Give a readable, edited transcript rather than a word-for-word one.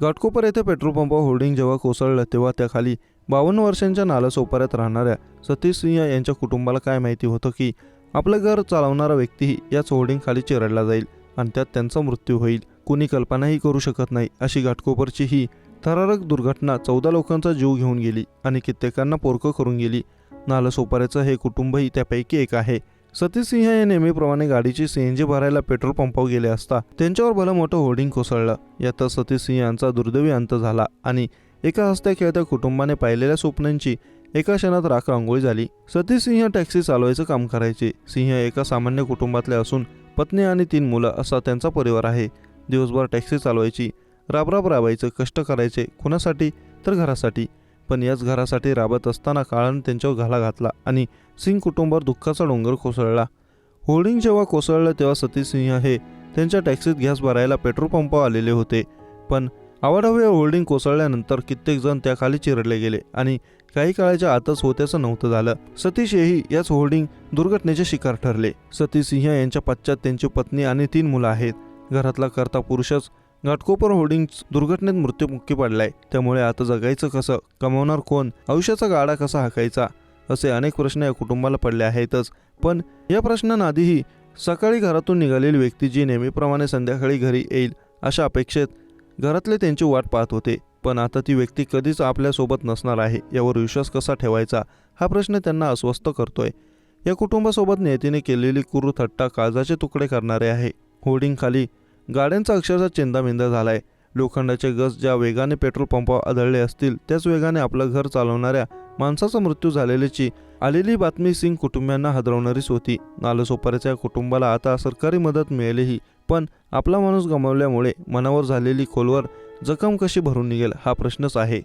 घाटकोपर येथे पेट्रोल पंपावर होर्डिंग जेव्हा कोसळलं तेव्हा त्याखाली 52 वर्षांच्या नालासोपाऱ्यात राहणाऱ्या सतीश सिंह यांच्या कुटुंबाला काय माहिती होतं की आपलं घर चालवणारा व्यक्तीही याच होर्डिंग खाली चिरडला जाईल आणि त्यात त्यांचा मृत्यू होईल। कुणी कल्पनाही करू शकत नाही अशी घाटकोपरची ही थरारक दुर्घटना 14 लोकांचा जीव घेऊन गेली आणि कित्येकांना पोरकं करून गेली। नालासोपाऱ्याचं हे कुटुंबही त्यापैकी एक आहे। सतीश सिंह हे नेहमीप्रमाणे गाडीची सीएनजी भरायला पेट्रोल पंपावर गेले असता त्यांच्यावर भलं मोठं होर्डिंग कोसळलं। यात सतीश सिंह यांचा दुर्दैवी अंत झाला आणि एका हसत्या खेळत्या कुटुंबाने पाहिलेल्या स्वप्नांची एका क्षणात राख रांगोळी झाली। सतीश सिंह टॅक्सी चालवायचं काम करायचे। सिंह एका सामान्य कुटुंबातले असून पत्नी आणि 3 मुलं असा त्यांचा परिवार आहे। दिवसभर टॅक्सी चालवायची, राबराब राबायचं, कष्ट करायचे, कुणासाठी तर घरासाठी। पण याच घरासाठी राबत असताना काळाने त्यांच्यावर घाला घातला आणि सिंग कुटुंबावर दुःखाचा डोंगर कोसळला। होर्डिंग जेव्हा कोसळलं तेव्हा सतीश सिंह हे त्यांच्या टॅक्सीत गॅस भरायला पेट्रोल पंपावर आलेले होते। पण आवाढव्य होर्डिंग कोसळल्यानंतर कित्येक जण त्याखाली चिरडले गेले आणि काही काळाच्या आतच होत्याचं नव्हतं झालं। सतीश हेही याच होर्डिंग दुर्घटनेचे शिकार ठरले। सतीश सिंह यांच्या पश्चात त्यांची पत्नी आणि 3 मुलं आहेत। घरातला कर्ता पुरुषच घाटकोपर होर्डिंग दुर्घटनेत मृत्युमुखी पडलाय। त्यामुळे आता जगायचं कसं, कमावणार कोण, आयुष्याचा गाडा कसा हाकायचा, असे अनेक प्रश्न या कुटुंबाला पडले आहेतच। पण या प्रश्नांआधीही सकाळी घरातून निघालेली व्यक्ती जी नेहमीप्रमाणे संध्याकाळी घरी येईल अशा अपेक्षेत घरातले त्यांची वाट पाहत होते। पण आता ती व्यक्ती कधीच आपल्यासोबत नसणार आहे यावर विश्वास कसा ठेवायचा हा प्रश्न त्यांना अस्वस्थ करतोय। या कुटुंबासोबत नियतीने केलेली क्रूर थट्टा काळजाचे तुकडे करणारे आहे। होर्डिंग खाली गाड्यांचा अक्षरशः चेंदामेंदा झालाय। लोखंडाचे गज ज्या वेगाने पेट्रोल पंपावर आदळले असतील त्याच वेगाने आपलं घर चालवणाऱ्या माणसाचा मृत्यू झालेल्याची आलेली बातमी सिंग कुटुंबियांना हादरवणारीच होती। नालासोपाऱ्याच्या कुटुंबाला आता सरकारी मदत मिळालीही, पण आपला माणूस गमावल्यामुळे मनावर झालेली खोलवर जखम कशी भरून निघेल हा प्रश्नच आहे।